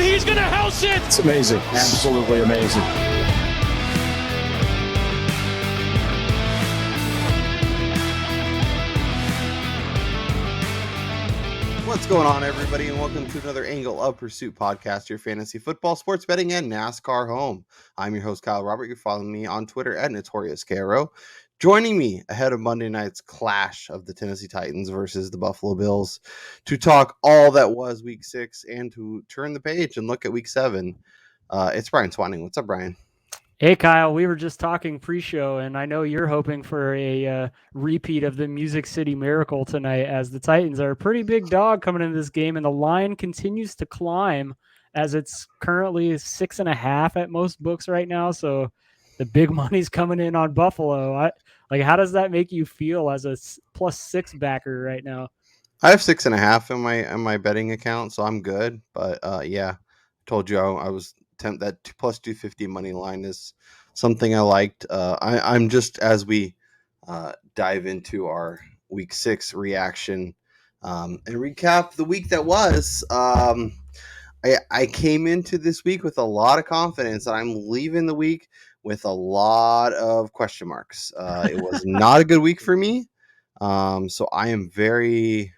and he's going to house it. It's amazing. Absolutely amazing. What's going on, everybody, and welcome to another Angle of Pursuit podcast, your fantasy football, sports betting, and NASCAR home. I'm your host, Kyle Robert. You're following me on Twitter at NotoriousKRO. Joining me ahead of Monday night's clash of the Tennessee Titans versus the Buffalo Bills to talk all that was Week 6 and to turn the page and look at Week 7. It's Brian Swanning. What's up, Brian? Hey, Kyle, we were just talking pre-show, and I know you're hoping for a repeat of the Music City Miracle tonight, as the Titans are a pretty big dog coming into this game, and the line continues to climb as it's currently 6.5 at most books right now, so the big money's coming in on Buffalo. How does that make you feel as a +6 backer right now? I have 6.5 in my betting account, so I'm good, but yeah, I told you I was that plus 250 money line is something I liked. I'm just, as we dive into our Week 6 reaction and recap the week that was. I came into this week with a lot of confidence, and I'm leaving the week with a lot of question marks. It was not a good week for me, so I am very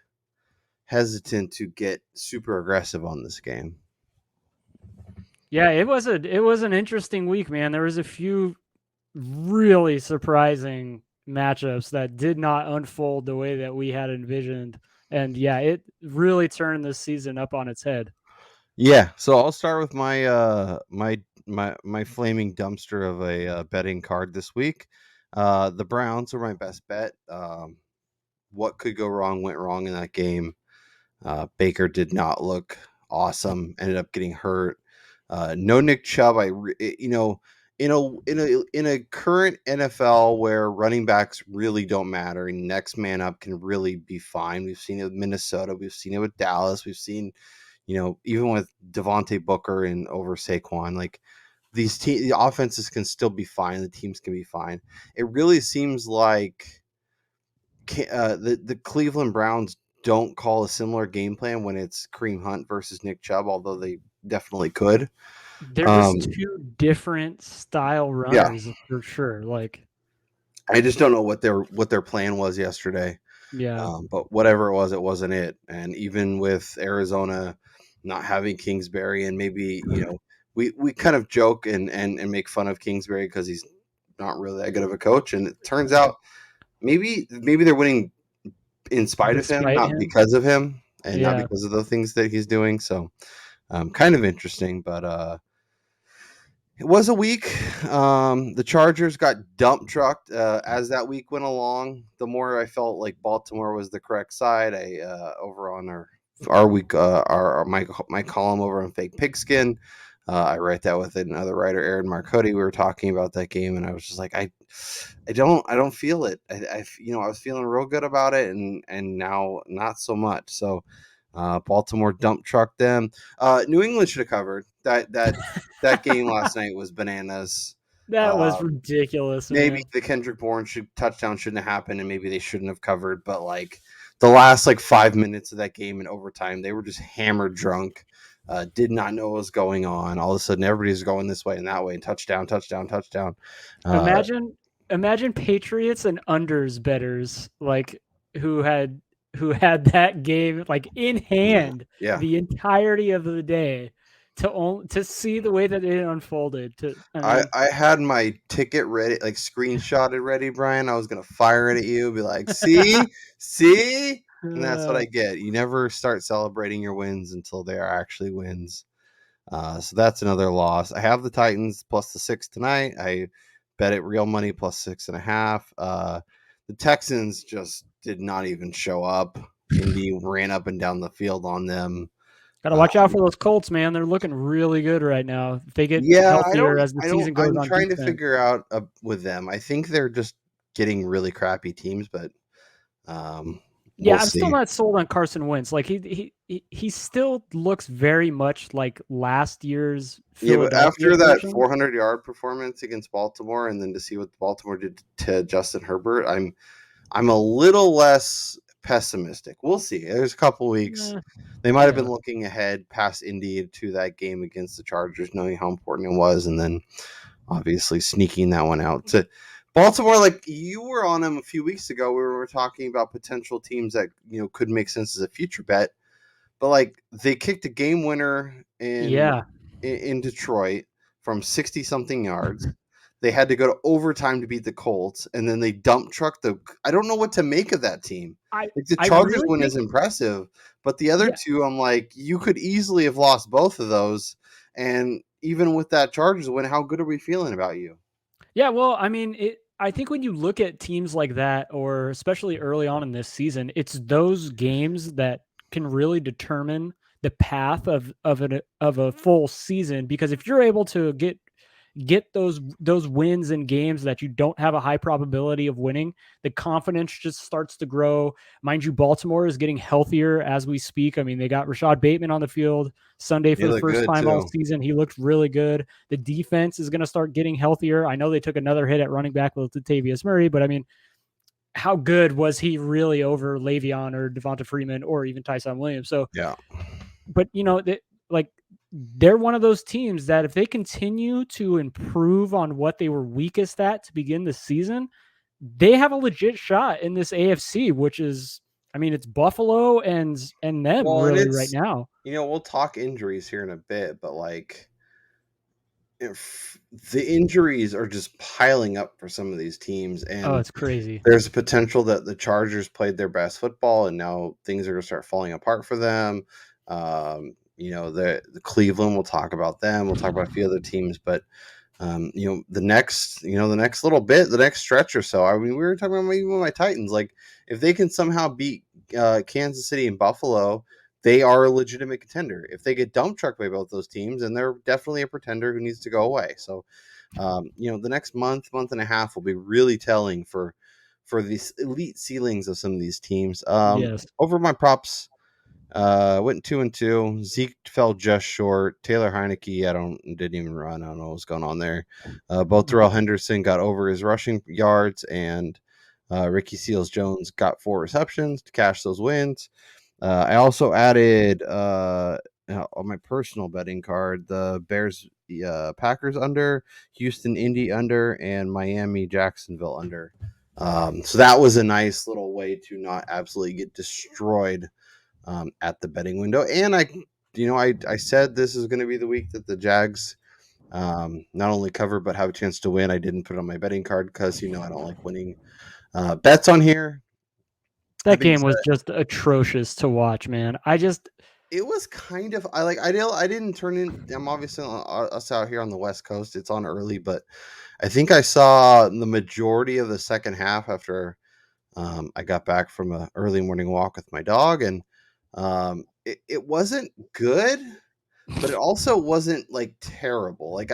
hesitant to get super aggressive on this game. Yeah, it was an interesting week, man. There was a few really surprising matchups that did not unfold the way that we had envisioned. And yeah, it really turned this season up on its head. Yeah, so I'll start with my my flaming dumpster of a betting card this week. The Browns are my best bet. What could go wrong went wrong in that game. Baker did not look awesome. Ended up getting hurt. No Nick Chubb. In a current NFL where running backs really don't matter and next man up can really be fine. We've seen it with Minnesota. We've seen it with Dallas. We've seen, even with Devontae Booker and over Saquon, like the offenses can still be fine. The teams can be fine. It really seems like the Cleveland Browns don't call a similar game plan when it's Kareem Hunt versus Nick Chubb, although they definitely could. They're just two different style runners, for sure. Like, I just don't know what their plan was yesterday. Yeah. But whatever it was, it wasn't it. And even with Arizona not having Kingsbury, and maybe we kind of joke and make fun of Kingsbury because he's not really that good of a coach. And it turns out maybe they're winning in spite of him, not because of him, and not because of the things that he's doing. So kind of interesting, but it was a week. The Chargers got dump trucked as that week went along. The more I felt like Baltimore was the correct side, I over on our week my column over on Fake Pigskin, I write that with another writer, Aaron Marcotti. We were talking about that game, and I was just like, I don't feel it. I was feeling real good about it, and now not so much. So Baltimore dump trucked them. New England should have covered that game last night. Was bananas. That was ridiculous. Maybe man. the Kendrick Bourne touchdown shouldn't have happened, and maybe they shouldn't have covered. But like the last 5 minutes of that game in overtime, they were just hammered drunk. Did not know what was going on. All of a sudden, everybody's going this way and that way, and touchdown. Imagine Patriots and unders bettors who had that game in hand the entirety of the day to see the way that it unfolded. I had my ticket ready, screenshotted ready, Brian. I was gonna fire it at you, be like, see. And that's what I get. You never start celebrating your wins until they are actually wins. So that's another loss. I have the Titans plus the 6 tonight. I bet it real money plus 6.5. The Texans just did not even show up. Indy ran up and down the field on them. Gotta watch out for those Colts, man. They're looking really good right now. If they get healthier as the season goes on. I'm trying to figure out with them. I think they're just getting really crappy teams, but I'm still not sold on Carson Wentz. He still looks very much like last year's Philadelphia. But after that 400-yard performance against Baltimore, and then to see what Baltimore did to Justin Herbert, I'm a little less pessimistic. We'll see. There's a couple weeks. Eh, They might have yeah. been looking ahead past Indy to that game against the Chargers, knowing how important it was, and then obviously sneaking that one out to Baltimore. Like you were on them a few weeks ago, we were talking about potential teams that could make sense as a future bet. But like they kicked a game winner in Detroit from 60 something yards. They had to go to overtime to beat the Colts, and then they dump trucked the. I don't know what to make of that team. Like the I Chargers really win think, is impressive, but the other two, I'm like, you could easily have lost both of those. And even with that Chargers win, how good are we feeling about you? Yeah, well, I mean, I think when you look at teams like that, or especially early on in this season, it's those games that can really determine the path of a full season. Because if you're able to get those wins in games that you don't have a high probability of winning, the confidence just starts to grow. Mind you, Baltimore is getting healthier as we speak. I mean, they got Rashad Bateman on the field Sunday for They the look first good time all too. season. He looked really good. The defense is going to start getting healthier. I know they took another hit at running back with Latavius Murray, but I mean, how good was he really over Le'Veon or Devonta Freeman or even Tyson Williams? So, Yeah. but like they're one of those teams that if they continue to improve on what they were weakest at to begin the season, they have a legit shot in this AFC, which is, I mean, it's Buffalo and them Well, and really right it's now. we'll talk injuries here in a bit, but like if the injuries are just piling up for some of these teams, Oh, and it's crazy. there's a potential that the Chargers played their best football, and now things are going to start falling apart for them. The Cleveland, we'll talk about them. We'll talk about a few other teams, but the next little bit, the next stretch or so. I mean, we were talking about even my Titans. Like, if they can somehow beat Kansas City and Buffalo, they are a legitimate contender. If they get dump trucked by both those teams, and they're definitely a pretender who needs to go away. So, the next month and a half will be really telling for these elite ceilings of some of these teams. Yes. Over my props, went 2-2. Zeke fell just short. Taylor Heineke, didn't even run. I don't know what's going on there. Both Darrell Henderson got over his rushing yards, and Ricky Seals Jones got 4 receptions to cash those wins. I also added on my personal betting card the Bears Packers under, Houston Indy under, and Miami Jacksonville under. So that was a nice little way to not absolutely get destroyed at the betting window. And I said this is going to be the week that the Jags not only cover but have a chance to win. I didn't put it on my betting card because I don't like winning bets on here. That game was just atrocious to watch, man. It was kind of I didn't turn in. I'm obviously us out here on the West Coast. It's on early, but I think I saw the majority of the second half after I got back from an early morning walk with my dog, and it wasn't good, but it also wasn't like terrible. Like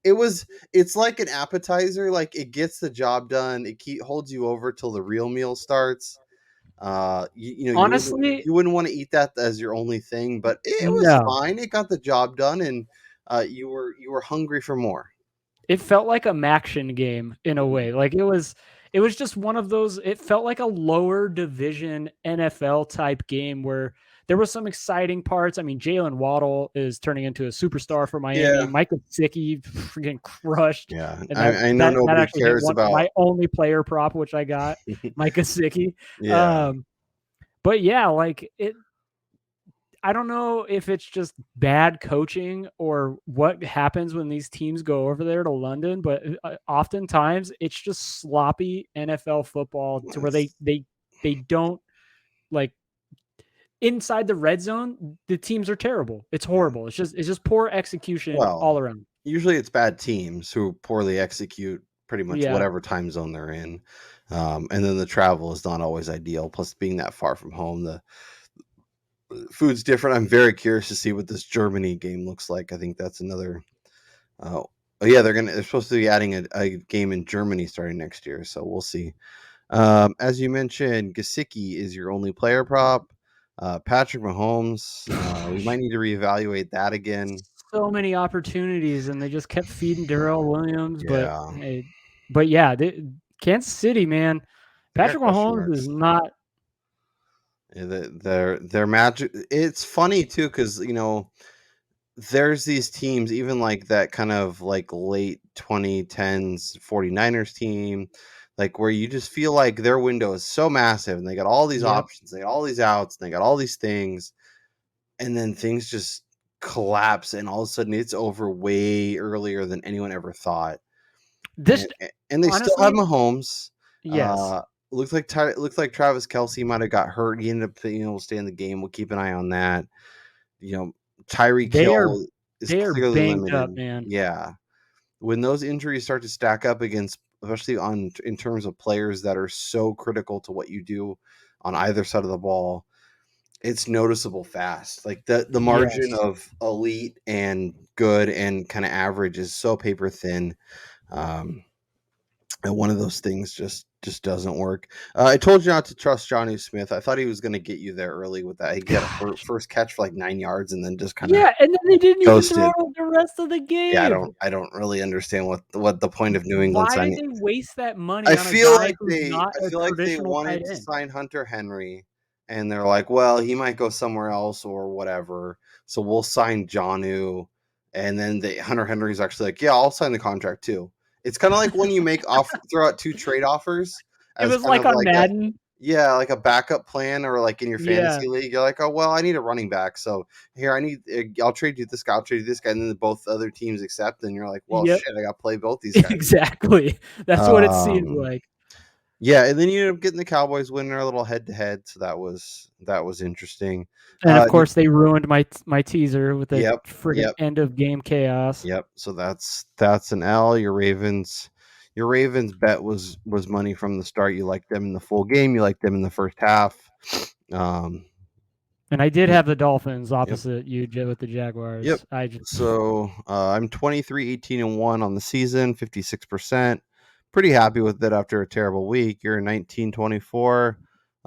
it's like an appetizer. Like it gets the job done. It holds you over till the real meal starts. honestly, You wouldn't want to eat that as your only thing, but it was no. fine. It got the job done, and you were hungry for more. It felt like a Maction game in a way. Like it was just one of those. It felt like a lower division NFL type game where there were some exciting parts. I mean, Jalen Waddle is turning into a superstar for Miami. Yeah. Mike Gesicki freaking crushed. Yeah, And I know that nobody actually hit cares about. my only player prop, which I got, Mike Gesicki. Yeah. But yeah, like it. I don't know if it's just bad coaching or what happens when these teams go over there to London, but oftentimes it's just sloppy NFL football to where they don't like inside the red zone. The teams are terrible. It's horrible. It's just poor execution all around. Usually it's bad teams who poorly execute pretty much Yeah. whatever time zone they're in, and then the travel is not always ideal. Plus, being that far from home, the food's different. I'm very curious to see what this Germany game looks like. I think that's another. They're supposed to be adding a game in Germany starting next year, so we'll see. As you mentioned, Gesicki is your only player prop. Patrick Mahomes, we might need to reevaluate that again. So many opportunities, and they just kept feeding Darrell Williams. Yeah. But yeah, Kansas City, man, Patrick Mahomes is not Their magic. It's funny too because there's these teams, even like that kind of like late 2010s 49ers team, like where you just feel like their window is so massive and they got all these Yep. options, they got all these outs, and they got all these things, and then things just collapse, and all of a sudden it's over way earlier than anyone ever thought. This And they still have honestly, Mahomes. yes, Looks like Travis Kelsey might have got hurt. He ended up stay in the game. We'll keep an eye on that. You know, Tyreek they are Hill is they are clearly banged up, limited. man. Yeah, when those injuries start to stack up against, especially in terms of players that are so critical to what you do on either side of the ball, it's noticeable fast. Like the margin Yes. of elite and good and kind of average is so paper thin. Um, and one of those things just doesn't work. I told you not to trust Johnny Smith. I thought he was going to get you there early with that. He got a first catch for like 9 yards and then just kind of Yeah, and then they didn't even throw ghosted. it the rest of the Yeah, game. I don't really understand what the point of New England Why did signing. they waste that money I on a feel guy like who's not a they traditional wanted tight to end? sign Hunter Henry, and they're like, well, he might go somewhere else or whatever, so we'll sign Jonnu. And then Hunter Henry's actually like, yeah, I'll sign the contract too. It's kind of like when you throw out 2 trade offers It as was kind like of on like a Madden. like a backup plan, or like in your Yeah. fantasy league, you're like, oh well, I need a running back, so here I'll trade you this guy, I'll trade you this guy, and then both other teams accept, and you're like, well, Yep. shit, I got to play both these guys. Exactly. That's what it seemed Um, like. yeah, and then you end up getting the Cowboys winning their little head to head, so that was interesting. And of Did, course, they ruined my teaser with the yep, friggin' yep, end of game chaos. yep. So that's an L. Your Ravens bet was money from the start. You liked them in the full game. You liked them in the first half. Um, And I did yeah, have the Dolphins yep, opposite you with the yep. Jaguars. I just So I'm 23-18-1 on the season, 56%. Pretty happy with it after a terrible week. You're 19-24,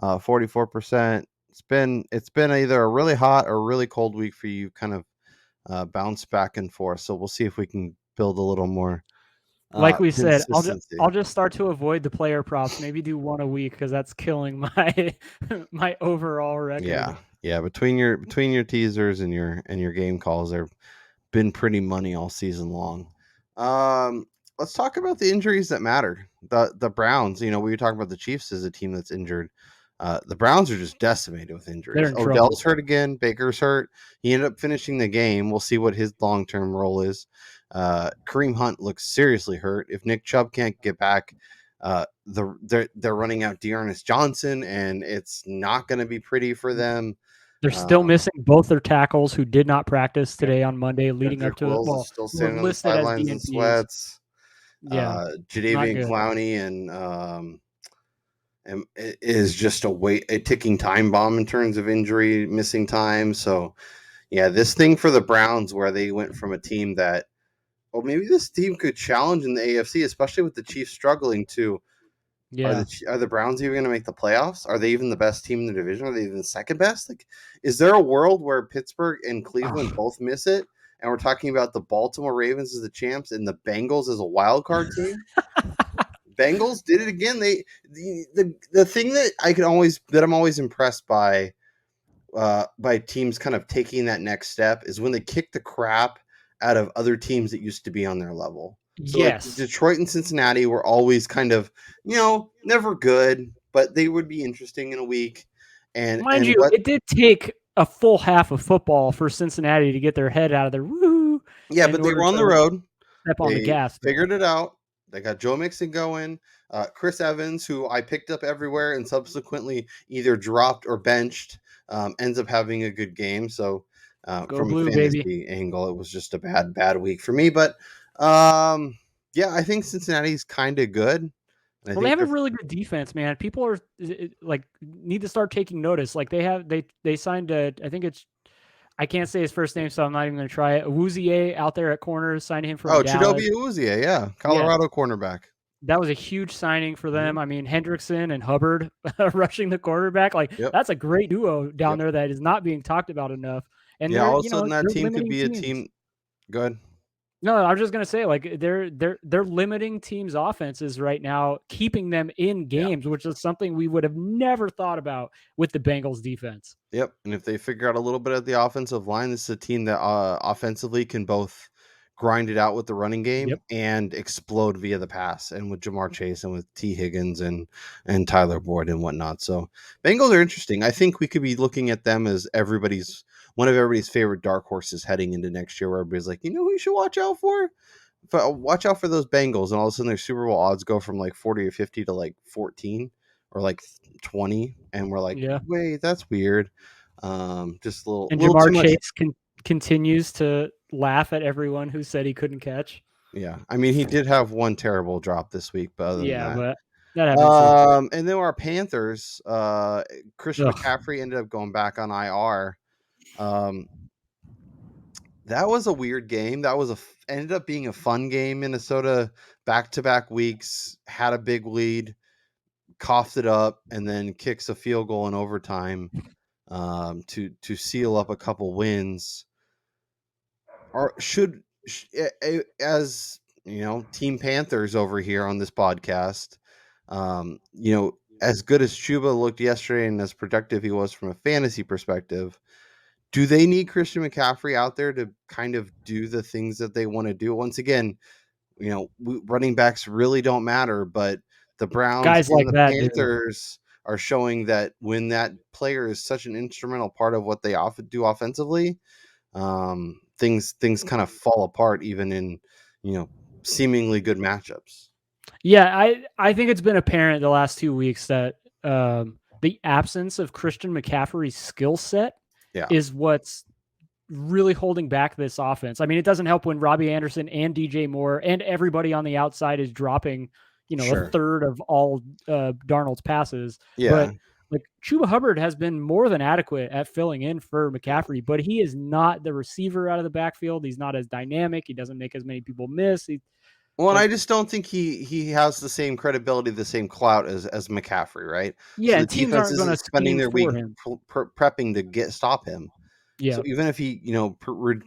44%. It's been either a really hot or really cold week for you. Kind of bounce back and forth. So we'll see if we can build a little more like we said, consistency. I'll just start to avoid the player props. Maybe do one a week because that's killing my my overall record. Yeah. Between your teasers and your game calls, they've been pretty money all season long. Let's talk about the injuries that matter. The Browns. We were talking about the Chiefs as a team that's injured. The Browns are just decimated with They're injuries. in Odell's trouble. hurt again. Baker's hurt. He ended up finishing the game. We'll see what his long term role is. Kareem Hunt looks seriously hurt. If Nick Chubb can't get back, they're running out Dearness Johnson, and it's not going to be pretty for them. They're still missing both their tackles who did not practice Yep. today on Monday, leading up Jedrick to Wills is still were standing on the listed as sidelines in DNPs. sweats. Yeah, not Jadeveon good. Clowney and it is just a ticking time bomb in terms of injury, missing time. So yeah, this thing for the Browns where they went from a team that, well, maybe this team could challenge in the AFC, especially with the Chiefs struggling to. Yeah. Are the Browns even going to make the playoffs? Are they even the best team in the division? Are they even the second best? Like, is there a world where Pittsburgh and Cleveland both miss it, and we're talking about the Baltimore Ravens as the champs and the Bengals as a wild card team? Bengals did it again. The thing that I'm always impressed by teams kind of taking that next step is when they kick the crap out of other teams that used to be on their level. So like Yes. Detroit and Cincinnati were always kind of, never good, but they would be interesting in a week. And Mind you, what it did take a full half of football for Cincinnati to get their head out of their woo Yeah, in but they order were on the to road. step on the They gas. figured it out. They got Joe Mixon going. Chris Evans, who I picked up everywhere and subsequently either dropped or benched, ends up having a good game. So Go from a blue, baby. fantasy angle, it was just a bad week for me. But yeah, I think Cincinnati's kind of good. And I Well, they think have a they're really good defense, man. People are like need to start taking notice. Like they signed I think it's I can't say his first name, so I'm not even going to try it. Awuzie out there at corner, signed him from Dallas. Chidobe Awuzie, yeah, Yes, Colorado cornerback. that was a huge signing for them. Mhm. I mean, Hendrickson and Hubbard rushing the quarterback, like Yep, that's a great duo down yep. there that is not being talked about enough. And Yeah, all they're of a sudden that they're team could limiting be a teams. team. Good. No, I was just gonna say, like they're limiting teams' offenses right now, keeping them in Yeah. games, which is something we would have never thought about with the Bengals defense. Yep. And if they figure out a little bit of the offensive line, this is a team that offensively can both grind it out with the running game Yep. and explode via the pass, and with Jamar Chase and with T. Higgins and Tyler Boyd and whatnot. So Bengals are interesting. I think we could be looking at them as one of everybody's favorite dark horses heading into next year, where everybody's like, who you should watch out for? Watch out for those Bengals, and all of a sudden their Super Bowl odds go from like 40 or 50 to like 14 or like 20, and we're like, Yeah. wait, that's weird. Just a And little too Jamar much. Chase continues to laugh at everyone who said he couldn't catch. Yeah, I mean, he did have one terrible drop this week, but other than Yeah, that, but that happens. and then our Panthers, Christian Ugh. McCaffrey ended up going back on IR. That was a weird game. That was ended up being a fun game. Minnesota back-to-back weeks had a big lead, coughed it up, and then kicks a field goal in overtime to seal up a couple wins. Or as Team Panthers over here on this podcast, as good as Chuba looked yesterday and as productive he was from a fantasy perspective, do they need Christian McCaffrey out there to kind of do the things that they want to do? Once again, running backs really don't matter, but the Browns Guys and like the that do. Panthers are showing that when that player is such an instrumental part of what they often do offensively, things kind of fall apart even in seemingly good matchups. Yeah, I think it's been apparent the last 2 weeks that the absence of Christian McCaffrey's skill set Yeah. is what's really holding back this offense. I mean, it doesn't help when Robbie Anderson and DJ Moore and everybody on the outside is dropping, Sure. a third of all Darnold's passes. Yeah. But like Chuba Hubbard has been more than adequate at filling in for McCaffrey, but he is not the receiver out of the backfield. He's not as dynamic. He doesn't make as many people miss. Well, and I just don't think he has the same credibility, the same clout as McCaffrey, right? Yeah, So the and teams defense aren't going to isn't spending scheme their for week him. prepping to stop him. Yeah. So even if he,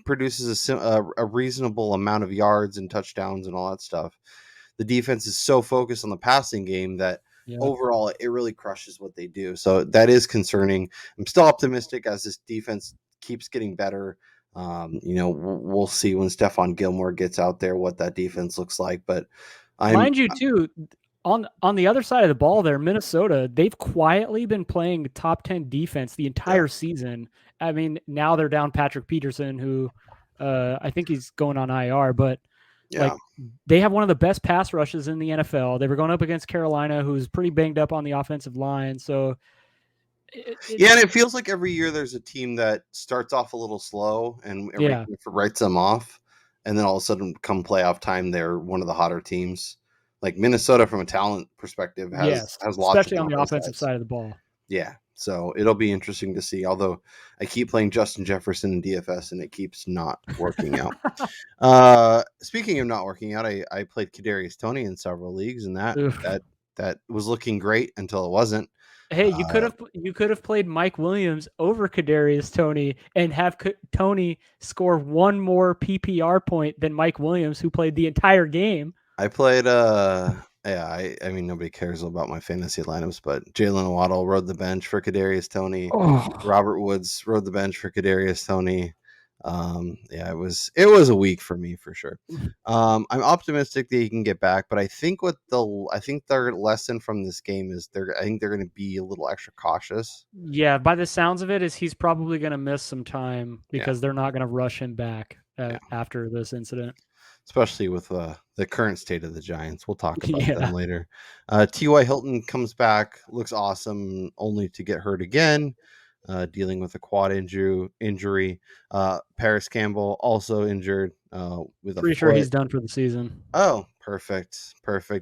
produces a reasonable amount of yards and touchdowns and all that stuff, the defense is so focused on the passing game that overall it really crushes what they do. So that is concerning. I'm still optimistic as this defense keeps getting better. We'll see when Stephon Gilmore gets out there what that defense looks like. But mind you, too, on the other side of the ball there, Minnesota, they've quietly been playing top 10 defense the entire season. I mean, now they're down Patrick Peterson, who I think he's going on IR, but like they have one of the best pass rushes in the NFL. They were going up against Carolina, who's pretty banged up on the offensive line. So and it feels like every year there's a team that starts off a little slow and everything writes them off, and then all of a sudden come playoff time they're one of the hotter teams. Like Minnesota from a talent perspective has lots, especially on the offensive side of the ball. Yeah, so it'll be interesting to see. Although I keep playing Justin Jefferson in DFS and it keeps not working out. Speaking of not working out, I played Kadarius Toney in several leagues, and that was looking great until it wasn't. Hey, you could have played Mike Williams over Kadarius Toney and have Toney score one more PPR point than Mike Williams, who played the entire game. I played I mean nobody cares about my fantasy lineups, but Jalen Waddle rode the bench for Kadarius Toney. Robert Woods rode the bench for Kadarius Toney. It was a week for me for sure. I'm optimistic that he can get back, but I think their lesson from this game is they're going to be a little extra cautious. Yeah, by the sounds of it, is he's probably going to miss some time because they're not going to rush him back after this incident. Especially with the current state of the Giants. We'll talk about them later. T.Y. Hilton comes back, looks awesome, only to get hurt again, dealing with a quad injury. Paris Campbell also injured. Pretty sure he's done for the season. Oh, perfect.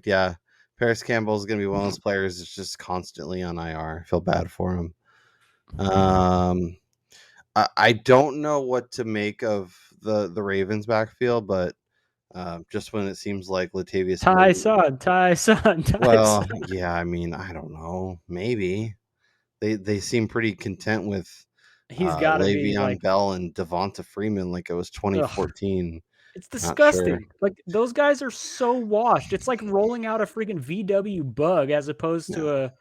Yeah. Paris Campbell is going to be one of those players that's just constantly on IR. I feel bad for him. I don't know what to make of the Ravens backfield, but just when it seems like Latavius Tyson. Well, yeah, I mean, I don't know. Maybe they seem pretty content with he's got to be Le'Veon Bell and Devonta Freeman like it was 2014. It's Not sure. disgusting. Like those guys are so washed. It's like rolling out a freaking VW Bug as opposed to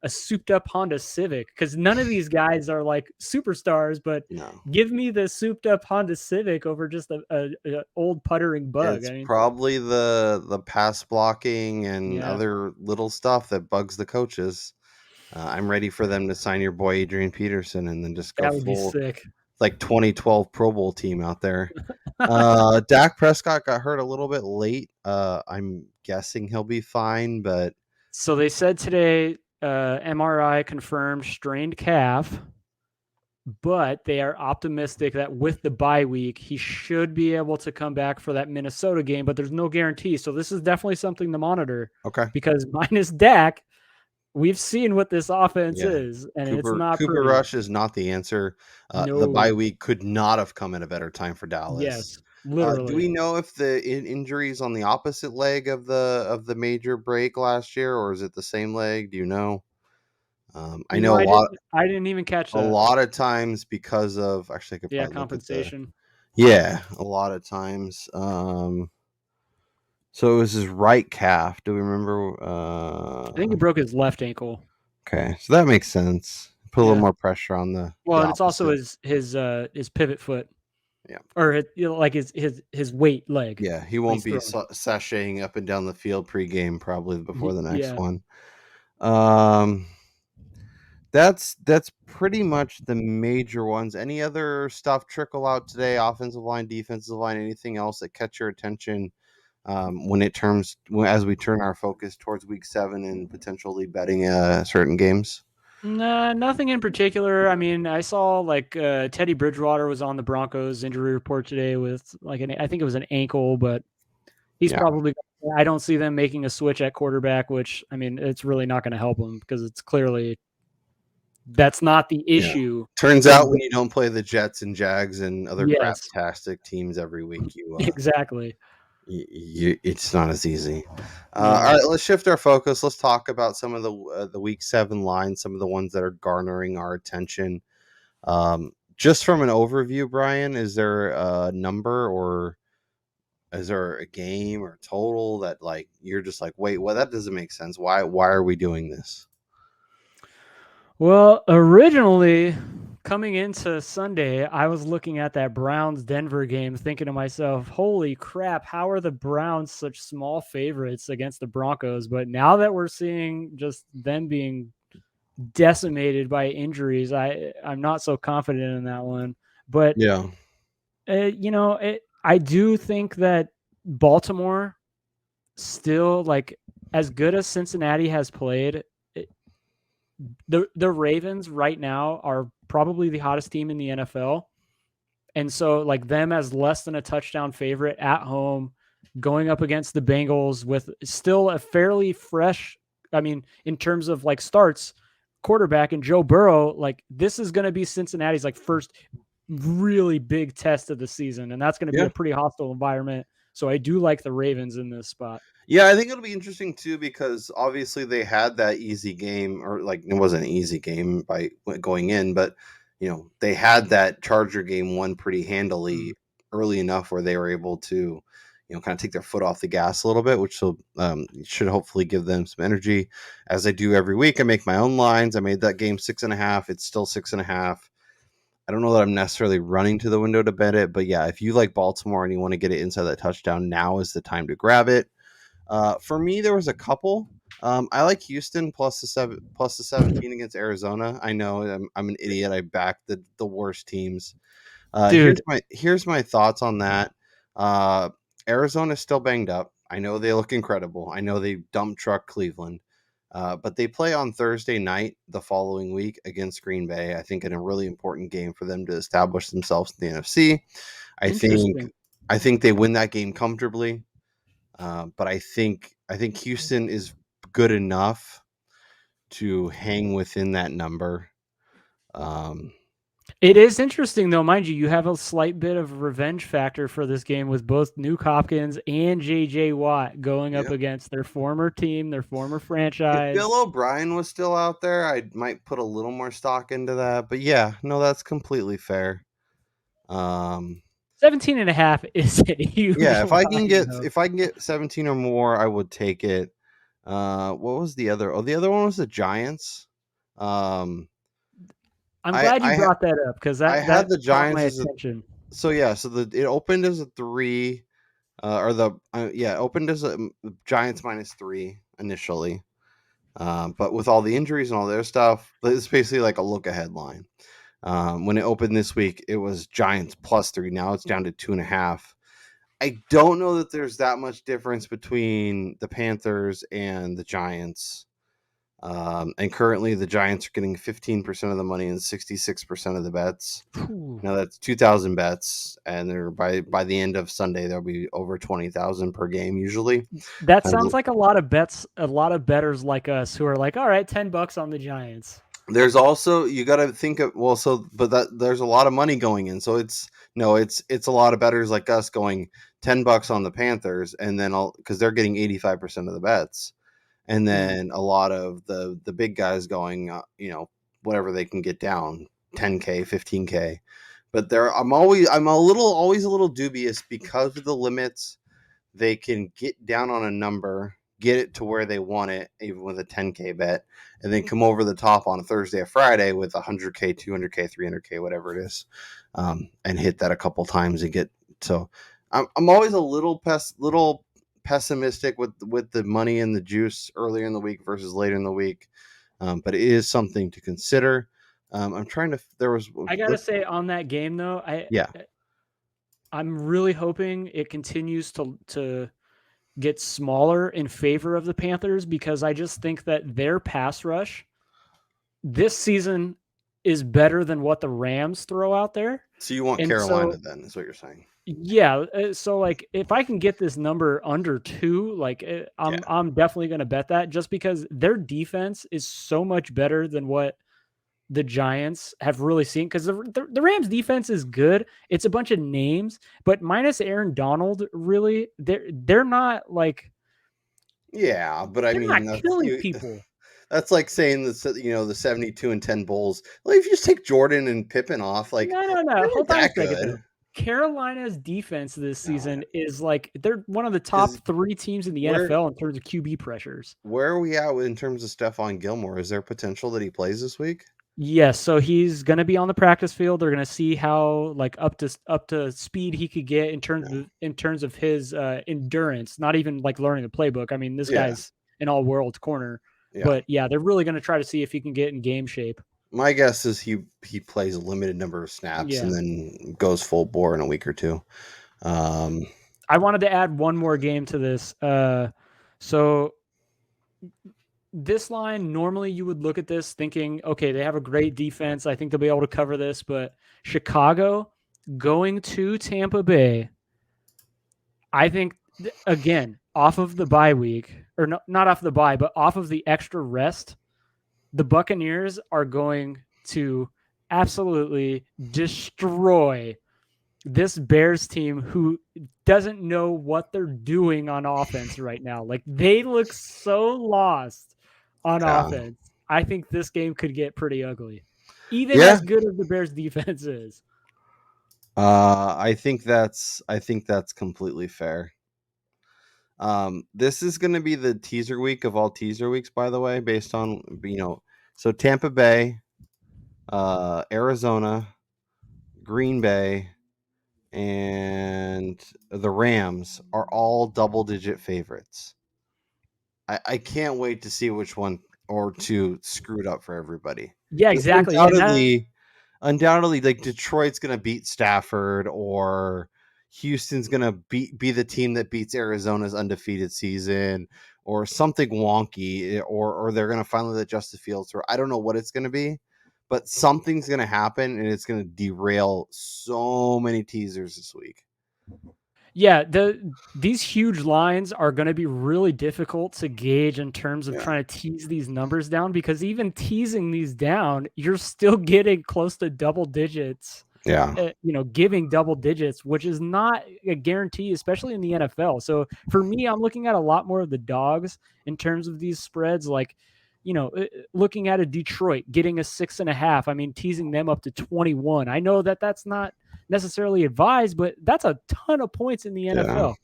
a souped up Honda Civic. Because none of these guys are like superstars, but No. give me the souped up Honda Civic over just a old puttering Bug. It's I mean, probably the pass blocking and yeah, other little stuff that bugs the coaches. I'm ready for them to sign your boy Adrian Peterson and then just go that would be full sick. like 2012 Pro Bowl team out there. Dak Prescott got hurt a little bit late. I'm guessing he'll be fine, but So they said today, MRI confirmed strained calf, but they are optimistic that with the bye week, he should be able to come back for that Minnesota game, but there's no guarantee. So this is definitely something to monitor okay. because minus Dak, we've seen what this offense Yeah. is, and it's not Cooper pretty. Rush is not the answer. The bye No. week could not have come at a better time for Dallas. Yes, Do literally. we know if the injuries on the opposite leg of the major break last year, or is it the same leg? Do you know? I You know know, I didn't even catch a that. lot of times because of actually I could Yeah, probably look at the compensation. a lot of times. So it was his right calf. Do we remember? I think he broke his left ankle. Okay, so that makes sense. Put a little Yeah. more pressure on the Well, and it's also opposite. his pivot foot. Yeah. Or like his weight leg. Yeah, he When won't he's be throwing. sashaying up and down the field pregame probably before the next Yeah. one. That's pretty much the major ones. Any other stuff trickle out today? Offensive line, defensive line, anything else that catch your attention as we turn our focus towards Week 7 and potentially betting certain games? Nah, nothing in particular. I mean, I saw like Teddy Bridgewater was on the Broncos injury report today with like I think it was an ankle, but he's Yeah. probably. I don't see them making a switch at quarterback, which I mean, it's really not going to help him because it's clearly that's not the Yeah. issue. Turns For out when the, you don't play the Jets and Jags and other yes, craptastic teams every week, exactly. it's not as easy. All No. right, let's shift our focus. Let's talk about some of the Week 7 lines, some of the ones that are garnering our attention. Just from an overview, Brian, is there a number or is there a game or total that like you're just like, wait, well, that doesn't make sense. Why are we doing this? Well, originally coming into Sunday, I was looking at that Browns Denver game thinking to myself, holy crap, how are the Browns such small favorites against the Broncos? But now that we're seeing just them being decimated by injuries, I'm not so confident in that one. But, Yeah. I do think that Baltimore still, like, as good as Cincinnati has played, the Ravens right now are probably the hottest team in the NFL. And so like them as less than a touchdown favorite at home going up against the Bengals with still a fairly fresh, I mean, in terms of like starts, quarterback and Joe Burrow, like this is going to be Cincinnati's like first really big test of the season. And that's going to be Yeah. a pretty hostile environment. So I do like the Ravens in this spot. Yeah, I think it'll be interesting too because obviously they had that easy game, or like it wasn't an easy game by going in, but they had that Charger game won pretty handily early enough where they were able to, kind of take their foot off the gas a little bit, which should hopefully give them some energy. As I do every week, I make my own lines. I made that game 6.5. It's still 6.5. I don't know that I'm necessarily running to the window to bet it, but yeah, if you like Baltimore and you want to get it inside that touchdown, now is the time to grab it. For me, there was a couple. I like Houston plus the 17 against Arizona. I know I'm an idiot. I backed the worst teams. Dude, Here's my thoughts on that. Arizona's still banged up. I know they look incredible. I know they dump truck Cleveland. But they play on Thursday night the following week against Green Bay. I think in a really important game for them to establish themselves in the NFC. interesting. I think they win that game comfortably. But I think Houston is good enough to hang within that number. It is interesting, though, mind you. You have a slight bit of revenge factor for this game with both Nuke Hopkins and J.J. Watt going up Yeah. against their former team, their former If franchise. Bill O'Brien was still out there, I might put a little more stock into that. But yeah, no, that's completely fair. 17.5 is a huge Yeah, if I can line, get though. 17 or more, I would take it. What was the other? Oh, the other one was the Giants. Um, I'm glad you I brought that up because I had that the caught my Giants as a attention. so yeah. So it opened as a 3, or the yeah, it opened as a Giants -3 initially. But with all the injuries and all their stuff, it's basically like a look ahead line. When it opened this week, it was Giants +3. Now it's down to 2.5. I don't know that there's that much difference between the Panthers and the Giants. And currently, the Giants are getting 15% of the money and 66% of the bets. Whew. Now that's 2,000 bets, and they're by the end of Sunday there'll be over 20,000 per game usually. That And sounds like a lot of bets, a lot of bettors like us who are like, all right, $10 on the Giants. there's also you got to think of but that there's a lot of money going in, so it's a lot of bettors like us going $10 on the Panthers, and then because they're getting 85% of the bets, and then a lot of the big guys going, whatever they can get down, 10K, 15K. But I'm always a little dubious because of the limits. They can get down on a number, get it to where they want it, even with a 10K bet, and then come over the top on a Thursday or Friday with 100K, 200K, 300K, whatever it is, and hit that a couple times and get. So I'm always a little pessimistic with the money and the juice earlier in the week versus later in the week, but it is something to consider. I'm trying to. There was. I gotta say, on that game though, Yeah. I'm really hoping it continues to get smaller in favor of the Panthers because I just think that their pass rush this season is better than what the Rams throw out there. So you want And Carolina so, then? Is what you're saying? yeah, so like if I can get this number under 2, like I'm definitely going to bet that just because their defense is so much better than what the Giants have really seen, because the Rams defense is good. It's a bunch of names, but minus Aaron Donald, really, they're not like Yeah, but I they're mean not killing people. that's like saying the 72-10 Bulls. Well, if you just take Jordan and Pippen off, like No. they're not Hold on a that second good. though. Carolina's defense this No, season is like they're one of the top because 3 teams in the where NFL in terms of QB pressures. where are we at in terms of Stephon Gilmore? Is there potential that he plays this week? Yes, so he's going to be on the practice field. They're going to see how like up to speed he could get in terms of his endurance, not even like learning the playbook. I mean, this Yeah, guy's an all-world corner. yeah. But yeah, they're really going to try to see if he can get in game shape. My guess is he plays a limited number of snaps and Yeah. then goes full bore in a week or two. I wanted to add one more game to this. So this line, normally you would look at this thinking, okay, they have a great defense. I think they'll be able to cover this. But Chicago going to Tampa Bay, I think, again, off of the bye week, or not off the bye, but off of the extra rest, the Buccaneers are going to absolutely destroy this Bears team who doesn't know what they're doing on offense right now. Like, they look so lost on offense. I think this game could get pretty ugly, even as good as the Bears defense is. I think that's completely fair. This is going to be the teaser week of all teaser weeks, by the way, based on so Tampa Bay, Arizona, Green Bay, and the Rams are all double-digit favorites. I can't wait to see which one or two screwed up for everybody. Yeah, exactly. Undoubtedly, like Detroit's going to beat Stafford, or Houston's going to be the team that beats Arizona's undefeated season, or something wonky, or they're going to finally let Justin Fields throw. I don't know what it's going to be, but something's going to happen, and it's going to derail so many teasers this week. Yeah, these huge lines are going to be really difficult to gauge in terms of trying to tease these numbers down, because even teasing these down, you're still getting close to double digits. Yeah. Giving double digits, which is not a guarantee, especially in the NFL. So for me, I'm looking at a lot more of the dogs in terms of these spreads. Like looking at a Detroit getting a 6.5. I mean, teasing them up to 21. I know that that's not necessarily advised, but that's a ton of points in the NFL.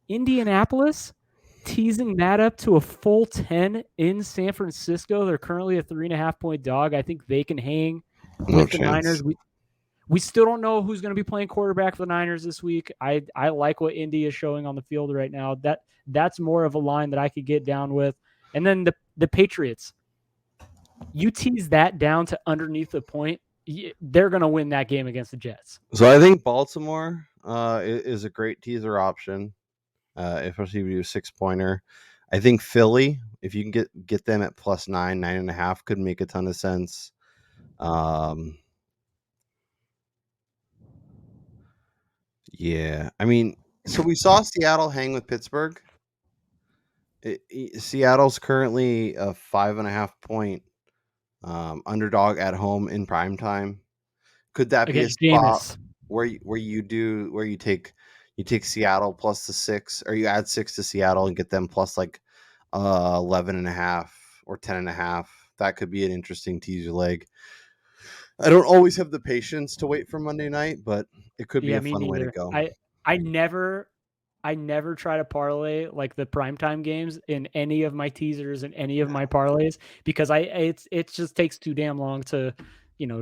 Indianapolis teasing that up to a full 10 in San Francisco. They're currently a 3.5-point dog. I think they can hang with the Niners. We still don't know who's going to be playing quarterback for the Niners this week. I like what Indy is showing on the field right now. That's more of a line that I could get down with. And then the Patriots, you tease that down to underneath the point, they're going to win that game against the Jets. So I think Baltimore is a great teaser option, especially if you do a 6-pointer. I think Philly, if you can get them at +9, 9.5, could make a ton of sense. Yeah, I mean, so we saw Seattle hang with Pittsburgh. Seattle's currently a 5.5-point underdog at home in prime time. Could that be a spot where you take Seattle plus the 6, or you add 6 to Seattle and get them plus like 11.5 or 10.5? That could be an interesting teaser leg. I don't always have the patience to wait for Monday night, but it could be a fun way to go. I never try to parlay like the primetime games in any of my teasers and any of my parlays because it just takes too damn long to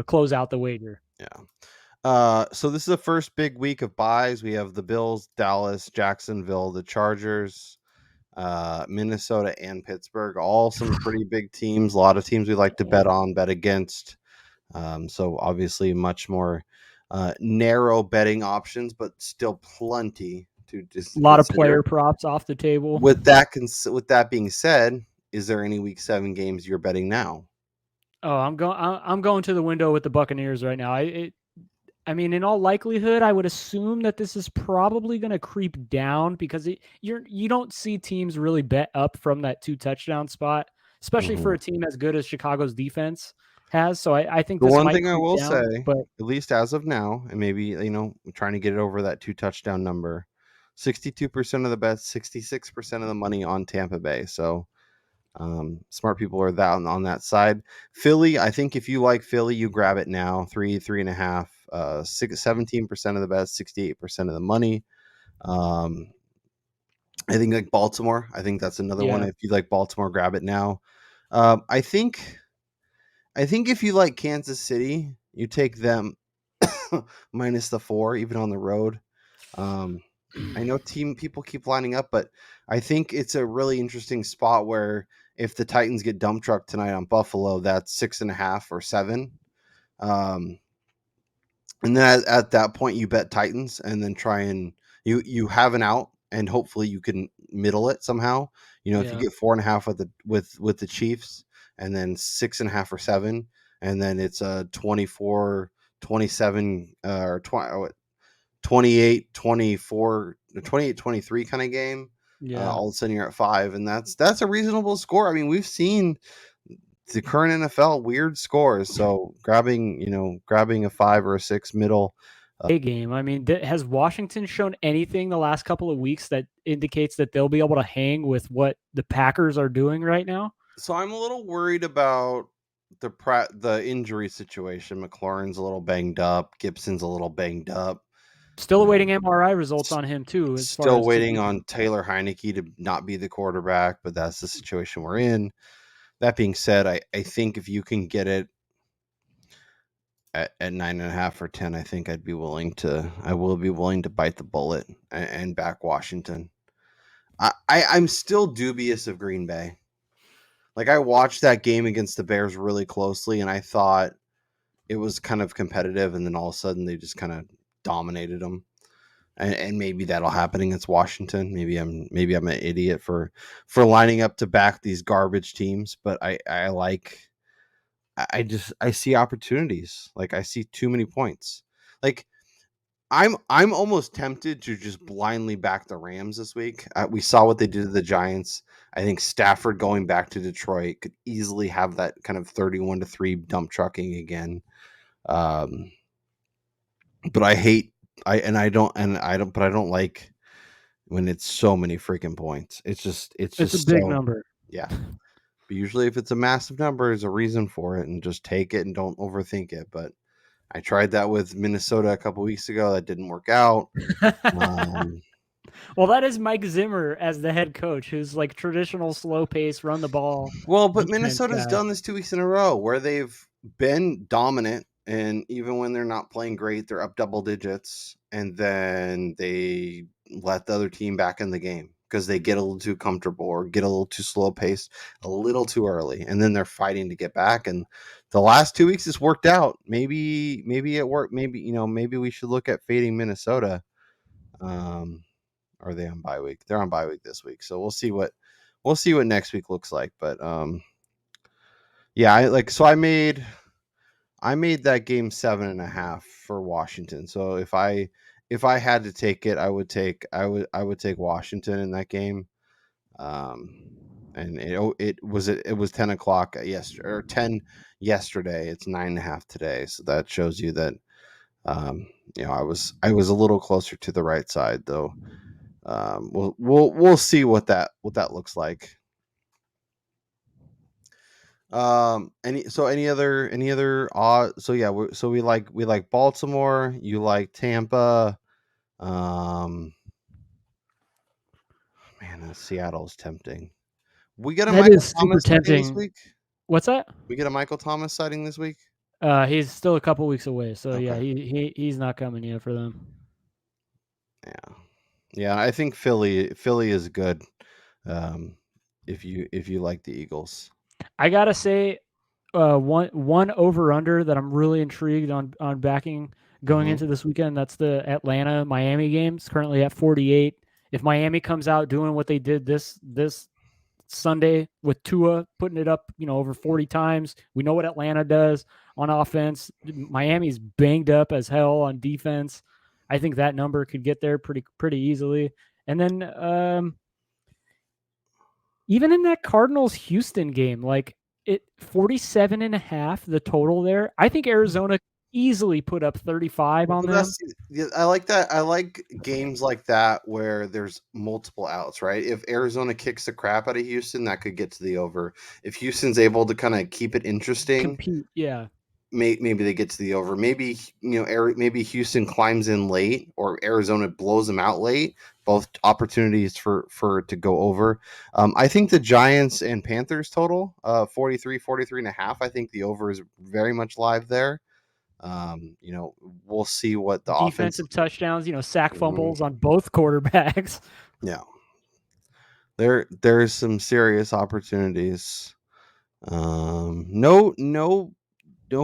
close out the wager. Yeah. So this is the first big week of buys. We have the Bills, Dallas, Jacksonville, the Chargers, Minnesota, and Pittsburgh. All some pretty big teams. A lot of teams we like to bet against. So obviously much more narrow betting options, but still plenty to just a lot of player props off the table. With that being said, is there any week 7 games you're betting now? Oh, I'm going to the window with the Buccaneers right now. I mean, in all likelihood, I would assume that this is probably going to creep down because you don't see teams really bet up from that 2 touchdown spot, especially for a team as good as Chicago's defense has. So I think the this one thing I will down, say, but at least as of now, and maybe trying to get it over that 2 touchdown number, 62% of the bets, 66% of the money on Tampa Bay. So smart people are on that side. Philly, I think if you like Philly, you grab it now. 3.5, 17% of the bets, 68% of the money. I think like Baltimore. I think that's another one. If you like Baltimore, grab it now. I think if you like Kansas City, you take them minus the 4, even on the road. I know people keep lining up, but I think it's a really interesting spot where if the Titans get dump trucked tonight on Buffalo, that's 6.5 or 7. And then at that point, you bet Titans, and then try and you have an out, and hopefully you can middle it somehow. If you get 4.5 with the Chiefs, and then 6.5 or 7, and then it's a 24, 27 or 28, 24, 28, 23 kind of game. All of a sudden you're at 5, and that's a reasonable score. I mean, we've seen the current NFL weird scores. So grabbing a 5 or a 6 middle game. I mean, has Washington shown anything the last couple of weeks that indicates that they'll be able to hang with what the Packers are doing right now? So I'm a little worried about the injury situation. McLaurin's a little banged up. Gibson's a little banged up. Still awaiting MRI results on him too. Still waiting on Taylor Heineke to not be the quarterback, but that's the situation we're in. That being said, I think if you can get it at 9.5 or 10, I think I will be willing to bite the bullet and back Washington. I'm still dubious of Green Bay. Like, I watched that game against the Bears really closely, and I thought it was kind of competitive, and then all of a sudden they just kind of dominated them. And maybe that'll happen against Washington. Maybe I'm an idiot for lining up to back these garbage teams, but I see opportunities. Like, I see too many points. Like, I'm almost tempted to just blindly back the Rams this week. We saw what they did to the Giants. I think Stafford going back to Detroit could easily have that kind of 31-3 dump trucking again. But I don't like when it's so many freaking points. It's a big number. Yeah. But usually, if it's a massive number, there's a reason for it, and just take it and don't overthink it. But I tried that with Minnesota a couple weeks ago. That didn't work out. Well, that is Mike Zimmer as the head coach, who's like traditional slow pace, run the ball. Well, but defense Minnesota's guy. done this 2 weeks in a row where they've been dominant, and even when they're not playing great, they're up double digits, and then they let the other team back in the game because they get a little too comfortable or get a little too slow paced a little too early, and then they're fighting to get back. And the last 2 weeks it's worked out. Maybe it worked. Maybe we should look at fading Minnesota. Are they on bye week? They're on bye week this week, so we'll see what next week looks like. But yeah, I made that game 7.5 for Washington. So if I had to take it, I would take Washington in that game. And it was 10 o'clock yesterday, or 10 yesterday. It's 9.5 today. So that shows you that I was a little closer to the right side, though. We'll see what that looks like. Any other odd? So yeah, we like Baltimore. You like Tampa. Man, Seattle's tempting. We get a That Michael is super Thomas sighting this tempting. week. What's that? We get a Michael Thomas sighting this week. He's still a couple weeks away, so yeah, Okay. he's not coming yet for them. Yeah. I think Philly is good. If you like the Eagles, I gotta say, one over under that I'm really intrigued on backing going into this weekend. That's the Atlanta Miami game. It's currently at 48. If Miami comes out doing what they did this Sunday with Tua putting it up, over 40 times, we know what Atlanta does on offense. Miami's banged up as hell on defense. I think that number could get there pretty easily. And then even in that Cardinals Houston game, like 47.5, the total there. I think Arizona easily put up 35 on them. I like that. I like games like that where there's multiple outs, right? If Arizona kicks the crap out of Houston, that could get to the over. If Houston's able to kind of keep it interesting, compete, yeah. Maybe they get to the over. Maybe maybe Houston climbs in late, or Arizona blows them out late. Both opportunities for it to go over. I think the Giants and Panthers total 43 and a half. I think the over is very much live there. We'll see what the defensive touchdowns, sack Mhm. fumbles on both quarterbacks. Yeah, there's some serious opportunities. No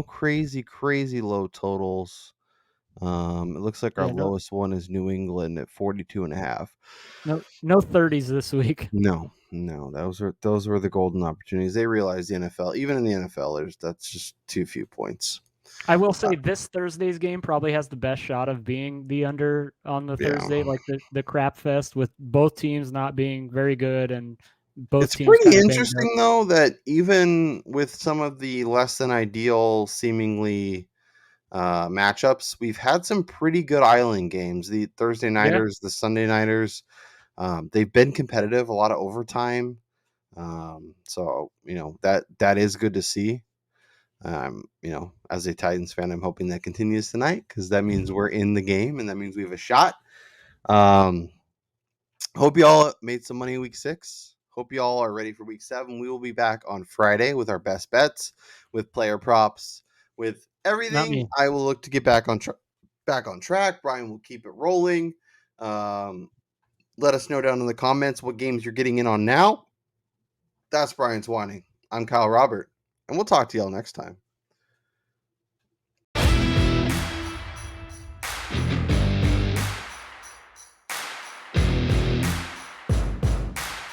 crazy low totals. It looks like our lowest one is New England at 42 and a half. No 30s this week. No, those were the golden opportunities. They realized the NFL, even in the NFL, that's just too few points. I will say this Thursday's game probably has the best shot of being the under on the Thursday, like the crap fest with both teams not being very good and both It's teams pretty kind of banged up. interesting though that even with some of the less than ideal seemingly matchups, we've had some pretty good island games. The Thursday nighters, the Sunday nighters, they've been competitive, a lot of overtime. So that is good to see. As a Titans fan, I'm hoping that continues tonight because that means we're in the game and that means we have a shot. Hope you all made some money in week 6. Hope you all are ready for week 7. We will be back on Friday with our best bets, with player props, with everything. I will look to get back on track. Brian will keep it rolling. Let us know down in the comments what games you're getting in on now. That's Brian's whining. I'm Kyle Robert, and we'll talk to y'all next time.